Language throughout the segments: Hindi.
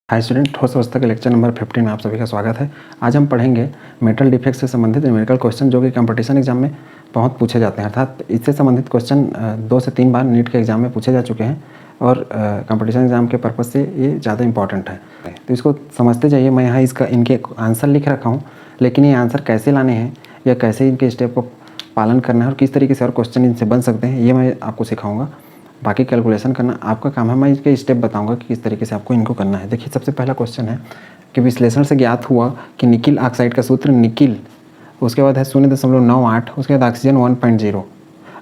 हाय स्टूडेंट, ठोस अवस्था के लेक्चर नंबर 15 में आप सभी का स्वागत है। आज हम पढ़ेंगे मेटल डिफेक्ट से संबंधित न्यूमेरिकल क्वेश्चन जो कि कंपटीशन एग्जाम में बहुत पूछे जाते हैं। अर्थात इससे संबंधित क्वेश्चन 2 से 3 बार नीट के एग्जाम में पूछे जा चुके हैं और कंपटीशन एग्जाम के पर्पज़ से ये ज़्यादा इंपॉर्टेंट है, तो इसको समझते जाइए। मैं यहाँ इसका इनके आंसर लिख रखा हूँ, लेकिन ये आंसर कैसे लाने हैं या कैसे इनके स्टेप को पालन करना है और किस तरीके से और क्वेश्चन इनसे बन सकते हैं, ये मैं आपको सिखाऊंगा। बाकी कैलकुलेशन करना आपका काम है। मैं इसके स्टेप बताऊंगा कि किस तरीके से आपको इनको करना है। देखिए, सबसे पहला क्वेश्चन है कि विश्लेषण से ज्ञात हुआ कि निकिल ऑक्साइड का सूत्र निकिल, उसके बाद है 0.98, उसके बाद ऑक्सीजन 1.0।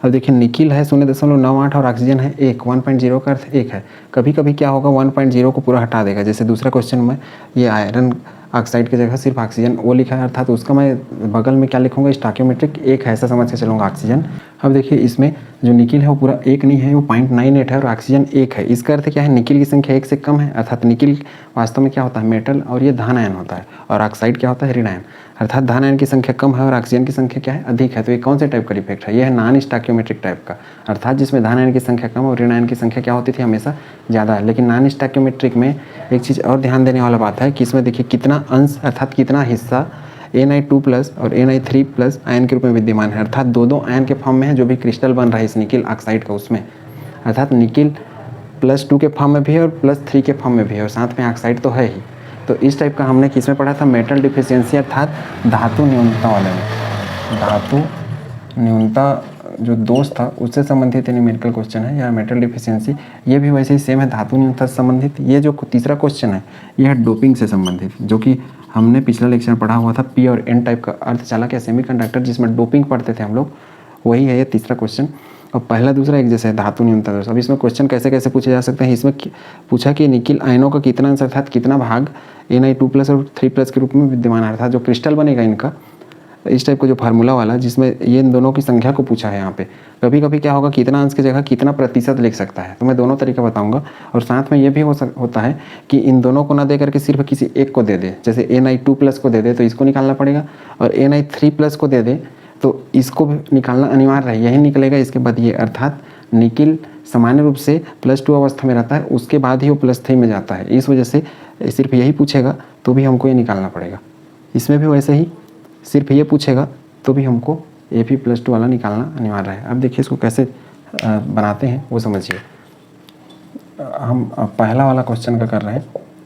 अब देखिए, निकिल है 0.98 और ऑक्सीजन है 1.0 का अर्थ 1 है। कभी कभी क्या होगा, 1.0 को पूरा हटा देगा। जैसे दूसरा क्वेश्चन में ये आयरन ऑक्साइड की जगह सिर्फ ऑक्सीजन वो लिखा है, अर्थात उसका मैं बगल में क्या लिखूंगा, स्टोइकियोमेट्रिक 1 है, ऐसा समझ के चलूँगा ऑक्सीजन। अब देखिए, इसमें जो निकिल है वो पूरा 1 नहीं है, वो 0.98 है और ऑक्सीजन 1 है। इसका अर्थ क्या है, निकिल की संख्या 1 से कम है, अर्थात निकिल वास्तव में क्या होता है, मेटल, और ये धन आयन होता है, और ऑक्साइड क्या होता है, ऋण आयन। अर्थात धन आयन की संख्या कम है और ऑक्सीजन की संख्या क्या है, अधिक है। तो ये कौन से टाइप का डिफेक्ट है, ये है नॉन स्टोइकियोमेट्रिक टाइप का, अर्थात जिसमें धन आयन की संख्या कम और ऋण आयन की संख्या क्या होती थी, हमेशा ज़्यादा है। लेकिन नॉन स्टोइकियोमेट्रिक में एक चीज़ और ध्यान देने वाला बात है कि इसमें देखिए कितना अंश अर्थात कितना हिस्सा Na2+ और Na3+ आयन के रूप में विद्यमान है, अर्थात दो आयन के फॉर्म में है जो भी क्रिस्टल बन रहा है इस निकिल ऑक्साइड का, उसमें अर्थात निकिल +2 के फॉर्म में भी है और +3 के फॉर्म में भी है, और साथ में ऑक्साइड तो है ही। तो इस टाइप का हमने किस में पढ़ा था, मेटल डिफिशियंसी अर्थात धातु न्यूनता वाले में। धातु न्यूनता जो दोष था उससे संबंधित न्यूमेरिकल क्वेश्चन है, या मेटल डिफिशियंसी। ये भी वैसे ही सेम है, धातु न्यूनता से संबंधित। ये जो तीसरा क्वेश्चन है ये है डोपिंग से संबंधित, जो कि हमने पिछला लेक्चर में पढ़ा हुआ था। पी और एन टाइप का अर्धचालक या सेमीकंडक्टर जिसमें डोपिंग पढ़ते थे हम लोग, वही है ये तीसरा क्वेश्चन। और पहला दूसरा एक जैसे है, धातु न्यूनता दोष। अब इसमें क्वेश्चन कैसे कैसे पूछे जा सकते हैं, इसमें पूछा कि निकिल आयनों का कितना अंश अर्थात कितना भाग Na2+ और 3+ के रूप में विद्यमान है, अर्थात जो क्रिस्टल बनेगा इनका, इस टाइप का जो फार्मूला वाला, जिसमें ये इन दोनों की संख्या को पूछा है यहाँ पे। कभी कभी क्या होगा, कितना अंश की जगह कितना प्रतिशत लिख सकता है, तो मैं दोनों तरीका बताऊंगा। और साथ में ये भी होता है कि इन दोनों को ना दे करके सिर्फ किसी एक को दे दे, जैसे Na2+ को दे दे तो इसको निकालना पड़ेगा, और Na3+ को दे दे तो इसको भी निकालना अनिवार्य है, यही निकलेगा इसके बाद ये। अर्थात निकिल सामान्य रूप से +2 अवस्था में रहता है, उसके बाद ही वो +3 में जाता है। इस वजह से सिर्फ यही पूछेगा तो भी हमको ये निकालना पड़ेगा। इसमें भी वैसे ही सिर्फ ये पूछेगा तो भी हमको Fe+2 वाला निकालना अनिवार्य है। अब देखिए इसको कैसे बनाते हैं वो समझिए। हम पहला वाला क्वेश्चन का कर रहे हैं।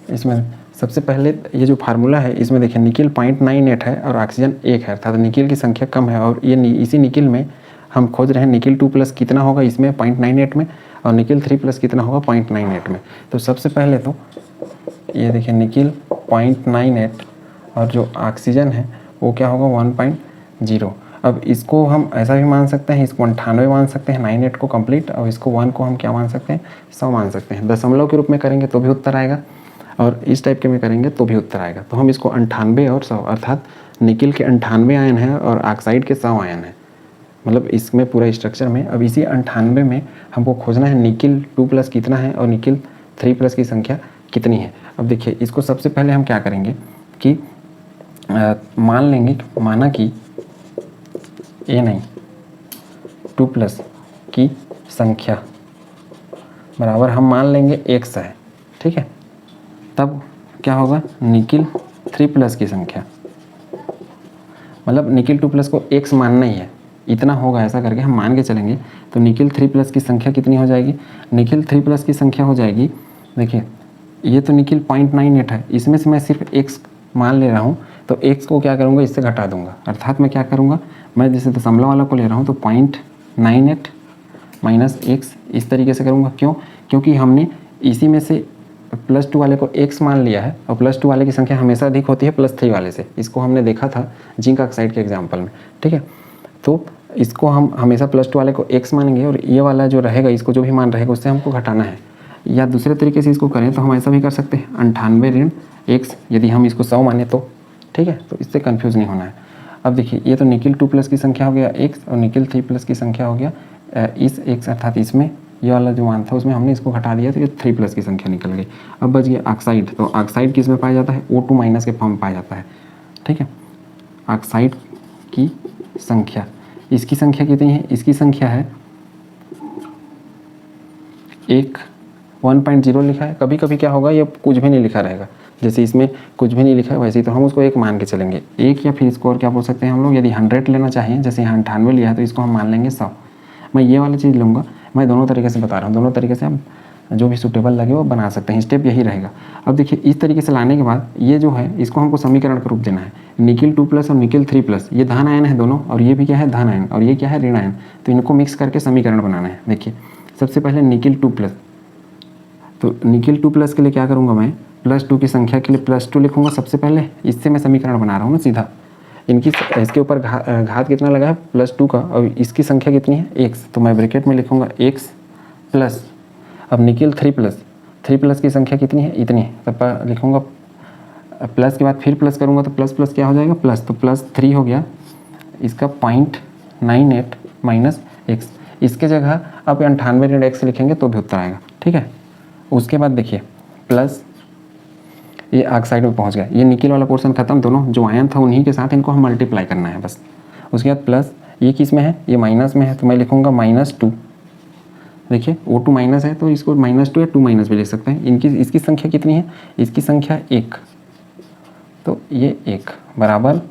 इसमें सबसे पहले ये जो फार्मूला है, इसमें देखिए निकिल 0.98 है और ऑक्सीजन 1 है, अर्थात निकिल की संख्या कम है। और ये इसी निकिल में हम खोज रहे हैं निकिल 2+ कितना होगा इसमें 0.98 में, और निकिल 3+ कितना होगा 0.98 में। तो सबसे पहले तो ये देखिए निकिल 0.98 और जो ऑक्सीजन है वो क्या होगा 1.0। अब इसको हम ऐसा भी मान सकते हैं, इसको 98 मान सकते हैं, 98 को कंप्लीट, और इसको 1 को हम क्या मान सकते हैं, 100 मान सकते हैं। दशमलव के रूप में करेंगे तो भी उत्तर आएगा, और इस टाइप के में करेंगे तो भी उत्तर आएगा। तो हम इसको 98 और 100, अर्थात निकिल के 98 आयन है और ऑक्साइड के 100 आयन है, मतलब इसमें पूरा स्ट्रक्चर में। अब इसी 98 में हमको खोजना है निकिल 2+ कितना है और निकिल 3+ की संख्या कितनी है। अब देखिए, इसको सबसे पहले हम क्या करेंगे कि मान लेंगे, माना कि Na2+ की संख्या बराबर हम मान लेंगे x है, ठीक है। तब क्या होगा, निकिल 3+ की संख्या, मतलब निकिल 2+ को x मानना ही है, इतना होगा, ऐसा करके हम मान के चलेंगे। तो निकिल 3+ की संख्या कितनी हो जाएगी, निकिल 3+ की संख्या हो जाएगी, देखिए ये तो निकिल 0.98 है, इसमें से मैं सिर्फ x मान ले रहा हूँ, तो x को क्या करूँगा, इससे घटा दूंगा। अर्थात मैं क्या करूँगा, मैं जैसे दशमलव वाला को ले रहा हूँ तो 0.98 माइनस x इस तरीके से करूँगा। क्यों, क्योंकि हमने इसी में से +2 वाले को x मान लिया है, और +2 वाले की संख्या हमेशा अधिक होती है +3 वाले से। इसको हमने देखा था जिंक ऑक्साइड के एग्जाम्पल में, ठीक है। तो इसको हम हमेशा +2 वाले को x मानेंगे, और ये वाला जो रहेगा, इसको जो भी मान रहेगा उससे हमको घटाना है। या दूसरे तरीके से इसको करें तो हम ऐसा भी कर सकते हैं, 98 - x, यदि हम इसको 100 माने तो, ठीक है। तो इससे कंफ्यूज नहीं होना है। अब देखिए, ये तो निकिल 2+ की संख्या हो गया x, और निकिल 3+ की संख्या हो गया इस x, अर्थात इसमें ये वाला जो मान था उसमें हमने इसको घटा दिया तो ये 3+ की संख्या निकल गई। अब बच गया ऑक्साइड। तो ऑक्साइड किस में पाया जाता है, O2- के फॉर्म में पाया जाता है, ठीक है। ऑक्साइड की संख्या, इसकी संख्या कितनी है, इसकी संख्या है 1 1.0 लिखा है, कभी कभी क्या होगा ये कुछ भी नहीं लिखा रहेगा, जैसे इसमें कुछ भी नहीं लिखा है वैसे ही तो हम उसको 1 मान के चलेंगे। 1 या फिर इसको और क्या बोल सकते हैं हम लोग, यदि 100 लेना चाहिए, जैसे यहाँ 98 लिया है तो इसको हम मान लेंगे 100। मैं ये वाली चीज़ लूँगा, मैं दोनों तरीके से बता रहा हूँ, दोनों तरीके से हम जो भी सूटेबल लगे वो बना सकते हैं, स्टेप यही रहेगा। अब देखिए इस तरीके से लाने के बाद ये जो है इसको हमको समीकरण का रूप देना है। निकिल 2+ और निकिल 3+, ये धन आयन है दोनों, और ये भी क्या है धन आयन, और ये क्या है ऋण आयन, तो इनको मिक्स करके समीकरण बनाना है। देखिए सबसे पहले निकिल 2+, तो निकिल 2+ के लिए क्या करूँगा मैं, +2 की संख्या के लिए +2 लिखूँगा सबसे पहले, इससे मैं समीकरण बना रहा हूँ ना सीधा। इनकी इसके ऊपर घात कितना लगा है +2 का, और इसकी संख्या कितनी है x, तो मैं ब्रैकेट में लिखूँगा x प्लस, अब निकिल 3+ की संख्या कितनी है इतनी, तब लिखूँगा प्लस के बाद फिर प्लस करूँगा तो प्लस प्लस क्या हो जाएगा प्लस, तो +3 हो गया इसका 0.98 माइनस x, इसके जगह अब 98 x लिखेंगे तो भी उत्तर आएगा, ठीक है। उसके बाद देखिए प्लस, ये आग साइड में पहुंच गया, ये निकिल वाला पोर्शन खत्म, दोनों जो आयन था उन्हीं के साथ इनको हम मल्टीप्लाई करना है बस। उसके बाद प्लस, ये किस में है, ये माइनस में है, तो मैं लिखूँगा -2। देखिए O2 माइनस है तो इसको -2 या 2- भी लिख सकते हैं। इसकी संख्या कितनी है, इसकी संख्या 1, तो ये 1 बराबर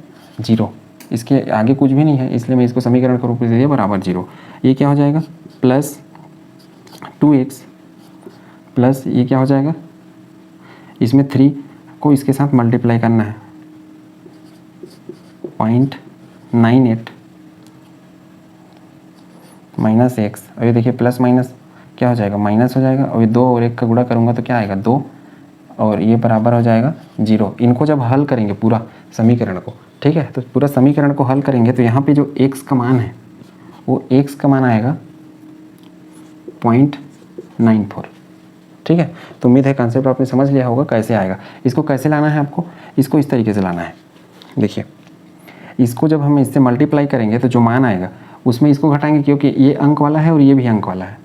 0, इसके आगे कुछ भी नहीं है इसलिए मैं इसको समीकरण का रूप में दे दिया बराबर 0। ये क्या हो जाएगा प्लस 2x प्लस ये क्या हो जाएगा, इसमें 3 को इसके साथ मल्टीप्लाई करना है, 0.98 माइनस x, और ये देखिए प्लस माइनस क्या हो जाएगा माइनस हो जाएगा, और ये 2 और 1 का गुणा करूँगा तो क्या आएगा 2, और ये बराबर हो जाएगा 0। इनको जब हल करेंगे पूरा समीकरण को, ठीक है, तो पूरा समीकरण को हल करेंगे तो यहाँ पे जो x का मान है वो x का मान आएगा 0.94, ठीक है। तो उम्मीद है कॉन्सेप्ट आपने समझ लिया होगा कैसे आएगा। इसको कैसे लाना है आपको, इसको इस तरीके से लाना है। देखिए इसको जब हम इससे मल्टीप्लाई करेंगे तो जो मान आएगा उसमें इसको घटाएंगे, क्योंकि ये अंक वाला है और ये भी अंक वाला है,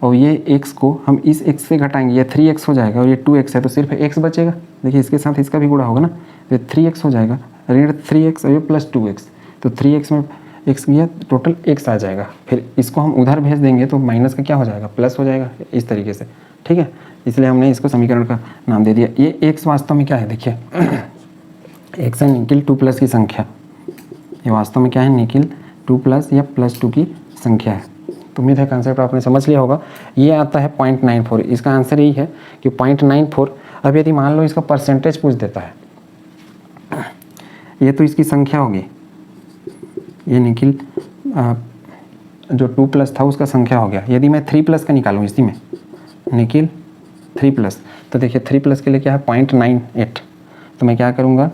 और ये x को हम इस x से घटाएंगे, ये 3x हो जाएगा और ये 2x है तो सिर्फ x बचेगा। देखिए इसके साथ इसका भी गुणा होगा ना, तो 3x हो जाएगा, ऋण 3x और ये प्लस 2x, तो 3x में x गया टोटल x आ जाएगा। फिर इसको हम उधर भेज देंगे तो माइनस का क्या हो जाएगा प्लस हो जाएगा, इस तरीके से, ठीक है। इसलिए हमने इसको समीकरण का नाम दे दिया। ये x वास्तव में क्या है, देखिए x है निकिल 2+ की संख्या, ये वास्तव में क्या है निकिल 2+ या +2 की संख्या है। तो उम्मीद है कॉन्सेप्ट आपने समझ लिया होगा। ये आता है 0.94, इसका आंसर यही है कि 0.94। अब यदि मान लो इसका परसेंटेज पूछ देता है, ये तो इसकी संख्या होगी, ये निकिल जो 2+ था उसका संख्या हो गया। यदि मैं 3+ का निकालूँ इसी में निकिल 3+, तो देखिए 3+ के लिए क्या है 0.98, तो मैं क्या करूँगा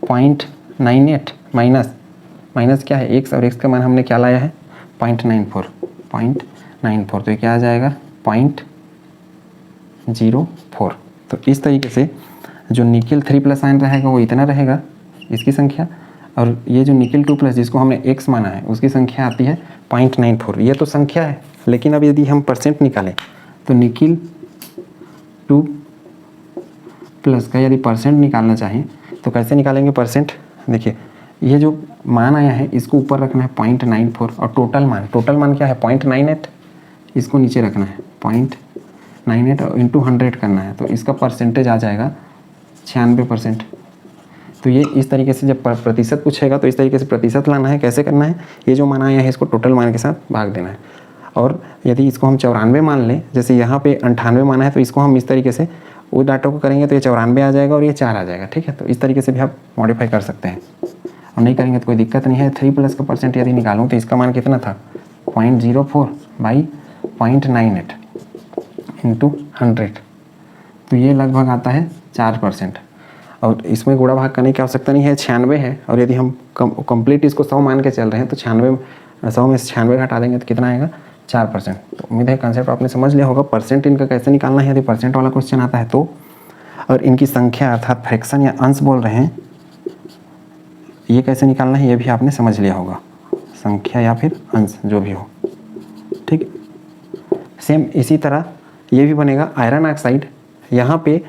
0.98 माइनस क्या है x, और x का मान हमने क्या लाया है 0.94, तो ये क्या आ जाएगा 0.04। तो इस तरीके से जो निकिल 3+ आयन रहेगा वो इतना रहेगा इसकी संख्या, और ये जो निकिल 2+ जिसको हमने x माना है उसकी संख्या आती है 0.94। ये तो संख्या है, लेकिन अब यदि हम परसेंट निकालें तो निकिल 2+ का यदि परसेंट निकालना चाहें तो कैसे निकालेंगे परसेंट। देखिए ये जो मान आया है इसको ऊपर रखना है 0.94, और टोटल मान क्या है 0.98, इसको नीचे रखना है 0.98 और इंटू 100 करना है, तो इसका परसेंटेज आ जाएगा 96%। तो ये इस तरीके से जब प्रतिशत पूछेगा तो इस तरीके से प्रतिशत लाना है। कैसे करना है, ये जो मान आया है इसको टोटल मान के साथ भाग देना है, और यदि इसको हम 94 मान लें, जैसे यहाँ पे 98 माना है तो इसको हम इस तरीके से वो डाटा को करेंगे तो ये 94 आ जाएगा और ये 4 आ जाएगा, ठीक है। तो इस तरीके से भी आप मॉडिफाई कर सकते हैं, और नहीं करेंगे तो कोई दिक्कत नहीं है। 3+ का परसेंट यदि निकालूँ तो इसका मान कितना था 0.04 बाई 0.98 इंटू 100, तो ये लगभग आता है 4%। और इसमें गुणा भाग करने की आवश्यकता नहीं है, 96 है, और यदि हम कंप्लीट इसको 100 मान के चल रहे हैं तो 100 में से 96 घटा देंगे तो कितना आएगा 4%। तो उम्मीद है कॉन्सेप्ट आपने समझ लिया होगा। परसेंट इनका कैसे निकालना है यदि परसेंट वाला क्वेश्चन आता है तो, और इनकी संख्या अर्थात फ्रैक्शन या अंश बोल रहे हैं, ये कैसे निकालना है ये भी आपने समझ लिया होगा, संख्या या फिर अंश जो भी हो, ठीक। सेम इसी तरह ये भी बनेगा आयरन ऑक्साइड। यहाँ पे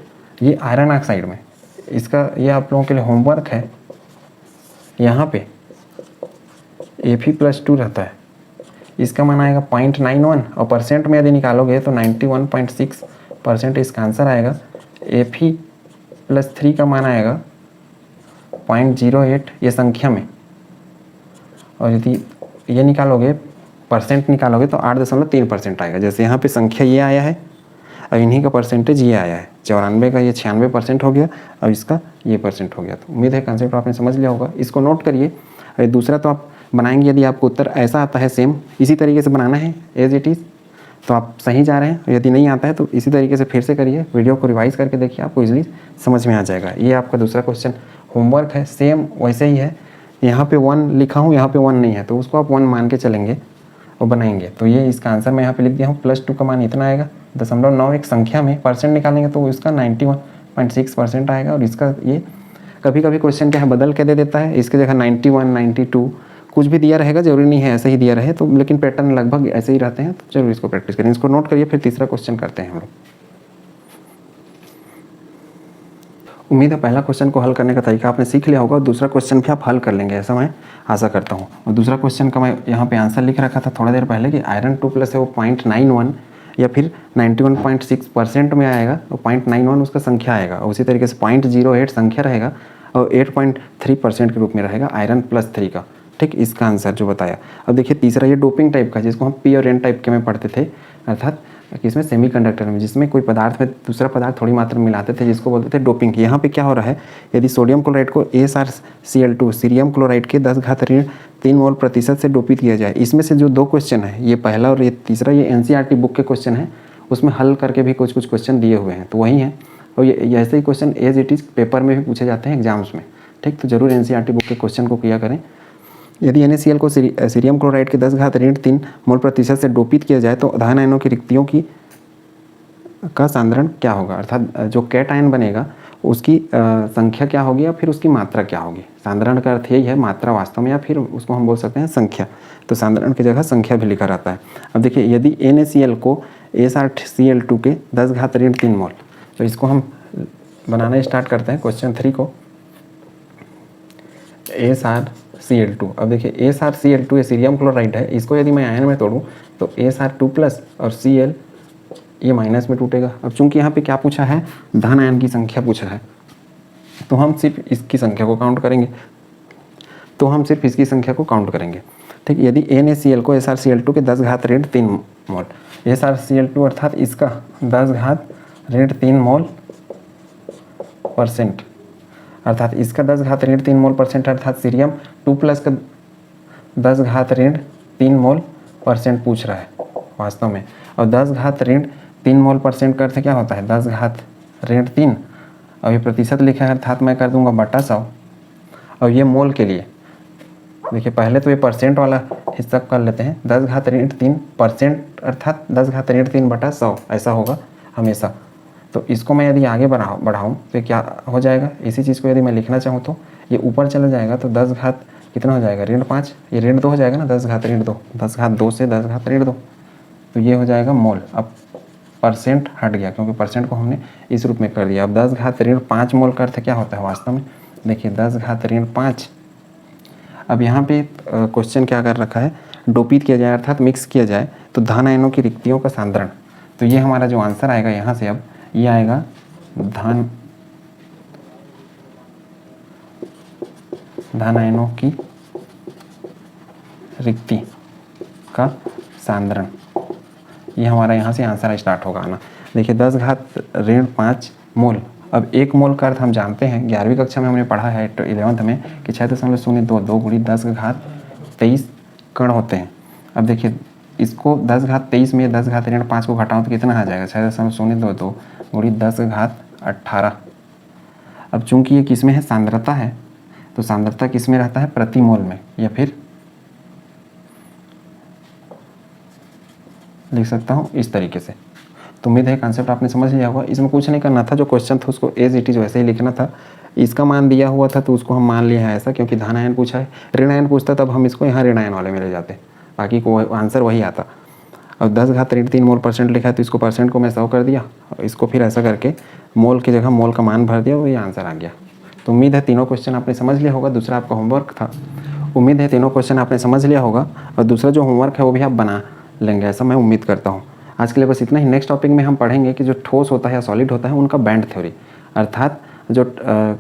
ये आयरन ऑक्साइड में इसका ये आप लोगों के लिए होमवर्क है, यहाँ पे Fe+2 रहता है, इसका मान आएगा 0.91 और परसेंट में यदि निकालोगे तो 91.6% इसका आंसर आएगा। Fe+3 का मान आएगा 0.08 ये संख्या में, और यदि ये निकालोगे परसेंट निकालोगे तो 8.3% आएगा। जैसे यहाँ पे संख्या ये आया है और इन्हीं का परसेंटेज ये आया है, 94 का ये 96% हो गया और इसका ये परसेंट हो गया। तो उम्मीद है कंसेप्ट आपने समझ लिया होगा, इसको नोट करिए। और दूसरा तो आप बनाएंगे, यदि आपको उत्तर ऐसा आता है सेम इसी तरीके से बनाना है एज इट इज़ तो आप सही जा रहे हैं। यदि नहीं आता है तो इसी तरीके से फिर से करिए, वीडियो को रिवाइज करके देखिए, आपको इजीली समझ में आ जाएगा। ये आपका दूसरा क्वेश्चन होमवर्क है, सेम वैसे ही है। यहाँ पे 1 लिखा हूँ, यहाँ पे 1 नहीं है तो उसको आप 1 मान के चलेंगे और बनाएंगे। तो ये इसका आंसर मैं यहाँ पे लिख दिया हूँ। +2 का मान इतना आएगा, 0.9 एक संख्या में परसेंट निकालेंगे तो इसका 91.6% आएगा। और इसका ये कभी कभी क्वेश्चन क्या है बदल के दे देता है, इसके जगह 91, 92 कुछ भी दिया रहेगा, जरूरी नहीं है ऐसे ही दिया रहे तो, लेकिन पैटर्न लगभग ऐसे ही रहते हैं। तो जरूर इसको प्रैक्टिस करें, इसको नोट करिए। फिर तीसरा क्वेश्चन करते हैं हम लोग। उम्मीद है पहला क्वेश्चन को हल करने का तरीका आपने सीख लिया होगा और दूसरा क्वेश्चन भी आप हल कर लेंगे, ऐसा मैं आशा करता हूँ। और दूसरा क्वेश्चन का मैं यहाँ पे आंसर लिख रखा था थोड़ा देर पहले कि आयरन 2+ है वो 0.91 या फिर 91.6% में आएगा, तो 0.91 उसका संख्या आएगा। और उसी तरीके से 0.08 संख्या रहेगा और 8.3% के रूप में रहेगा आयरन +3 का। ठीक, इसका आंसर जो बताया। अब देखिए तीसरा ये डोपिंग टाइप का, जिसको हम पी और एन टाइप के में पढ़ते थे, अर्थात इसमें सेमीकंडक्टर में जिसमें कोई पदार्थ में दूसरा पदार्थ थोड़ी मात्रा में मिलाते थे, जिसको बोलते थे डोपिंग। यहाँ पे क्या हो रहा है, यदि सोडियम क्लोराइड को AsRCl2 सीरियम क्लोराइड के 10⁻³ मोल प्रतिशत से डोपित किया जाए। इसमें से जो 2 क्वेश्चन है, ये पहला और ये तीसरा, ये NCERT बुक के क्वेश्चन है, उसमें हल करके भी कुछ क्वेश्चन दिए हुए हैं, तो वही हैं। और ये ऐसे ही question as it is paper में भी पूछे जाते हैं एग्जाम्स में। ठीक, तो जरूर NCERT बुक के क्वेश्चन को किया करें। यदि NaCl को सीरियम क्लोराइड के 10⁻³ मोल प्रतिशत से डोपित किया जाए तो धान आयनों की रिक्तियों का सांद्रण क्या होगा, अर्थात जो कैट आयन बनेगा उसकी संख्या क्या होगी या फिर उसकी मात्रा क्या होगी। सांद्रण का अर्थ यही है मात्रा वास्तव में, या फिर उसको हम बोल सकते हैं संख्या। तो सांद्रण की जगह संख्या भी लिखा रहता है। अब देखिए यदि NaCl को AsRCl2 के 10⁻³ मोल, तो इसको हम बनाना स्टार्ट करते हैं क्वेश्चन 3 को। AsRCl2, अब देखिए AsRCl2 ये सीरियम क्लोराइड है, इसको यदि मैं आयन में तोड़ूँ तो Asr2+ और Cl ये माइनस में टूटेगा। अब चूंकि यहाँ पे क्या पूछा है, धन आयन की संख्या पूछा है, तो हम सिर्फ इसकी संख्या को काउंट करेंगे। ठीक, यदि NaCl को AsRCl2 के 10⁻³ मोल, AsRCl2 अर्थात इसका 10⁻³ मोल परसेंट, अर्थात इसका 10⁻³ मोल परसेंट, अर्थात सीरियम 2+ का 10⁻³ मोल परसेंट पूछ रहा है वास्तव में। और 10⁻³ मोल परसेंट का अर्थ क्या होता है, 10⁻³ और ये प्रतिशत लिखा है, अर्थात मैं कर दूंगा बटा 100। और ये मोल के लिए देखिए पहले तो ये परसेंट वाला हिस्सा कर लेते हैं, 10⁻³ अर्थात 10⁻³ बटा 100 ऐसा होगा हमेशा। तो इसको मैं यदि आगे बढ़ाऊँ तो क्या हो जाएगा, इसी चीज़ को यदि मैं लिखना चाहूँ तो ये ऊपर चला जाएगा, तो 10 घात कितना हो जाएगा, ऋण 5, ये ऋण 2 हो जाएगा ना, 10⁻²2, 10⁻² से 10⁻²2, तो ये हो जाएगा मोल। अब परसेंट हट गया क्योंकि परसेंट को हमने इस रूप में कर दिया। अब 10⁻5 मोल का अर्थ क्या होता है वास्तव में, देखिए 10⁻5। अब यहाँ पे क्वेश्चन क्या कर रखा है, डोपित किया जाए अर्थात मिक्स किया जाए तो धन आयनों की रिक्तियों का सांद्रण। तो ये हमारा जो आंसर आएगा यहाँ से, अब ये आएगा धन आयनों की रिक्ति का सांद्रण, ये हमारा यहाँ से आंसर स्टार्ट होगा आना। देखिए 10⁻5 मोल। अब 1 मोल का अर्थ हम जानते हैं, 11वीं कक्षा में हमने पढ़ा है 11th में कि 6.02 × 10⁻23 कण होते हैं। अब देखिए इसको 10⁻23 में 10⁻5 को घटाऊँ तो कितना आ जाएगा, 6.022 × 10⁻18। अब चूंकि ये किस में है, सांद्रता है, तो सांद्रता किस में रहता है, प्रति मोल में, या फिर लिख सकता हूँ इस तरीके से। तो उम्मीद है कॉन्सेप्ट आपने समझ लिया होगा। इसमें कुछ नहीं करना था, जो क्वेश्चन था उसको एज इट इज़ वैसे ही लिखना था। इसका मान दिया हुआ था तो उसको हम मान लिया है ऐसा, क्योंकि धन आयन पूछा है। ऋण आयन पूछता तब हम इसको यहाँ ऋण आयन वाले में ले जाते, बाकी को आंसर वही आता। अब 10⁻³ मोल परसेंट लिखा है तो इसको परसेंट को मैं 100 कर दिया, और इसको फिर ऐसा करके मोल की जगह मोल का मान भर दिया, वही आंसर आ गया। तो उम्मीद है तीनों क्वेश्चन आपने समझ लिया होगा। दूसरा आपका होमवर्क था, उम्मीद है तीनों क्वेश्चन आपने समझ लिया होगा और दूसरा जो होमवर्क है वो भी आप बना लेंगे, ऐसा मैं उम्मीद करता हूँ। आज के लिए बस इतना ही। नेक्स्ट टॉपिक में हम पढ़ेंगे कि जो ठोस होता है या सॉलिड होता है उनका बैंड थ्योरी, अर्थात जो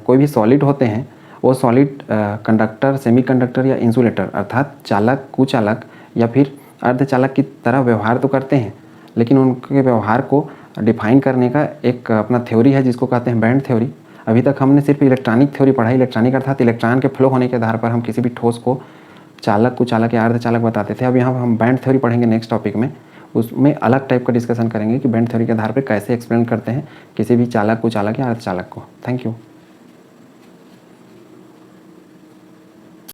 कोई भी सॉलिड होते हैं वो सॉलिड कंडक्टर, सेमीकंडक्टर या इंसुलेटर अर्थात चालक, कुचालक या फिर अर्धचालक की तरह व्यवहार तो करते हैं, लेकिन उनके व्यवहार को डिफाइन करने का एक अपना थ्योरी है जिसको कहते हैं बैंड थ्योरी। अभी तक हमने सिर्फ इलेक्ट्रॉनिक थ्योरी पढ़ा। इलेक्ट्रॉनिक अर्थात इलेक्ट्रॉन के फ्लो होने के आधार पर हम किसी भी ठोस को चालक, कुचालक या अर्धचालक बताते थे। अब यहाँ हम बैंड थ्योरी पढ़ेंगे नेक्स्ट टॉपिक में। उसमें अलग टाइप का डिस्कशन करेंगे कि बैंड थ्योरी के आधार पर कैसे एक्सप्लेन करते हैं किसी भी चालक, कुचालक या अर्धचालक को। Thank you.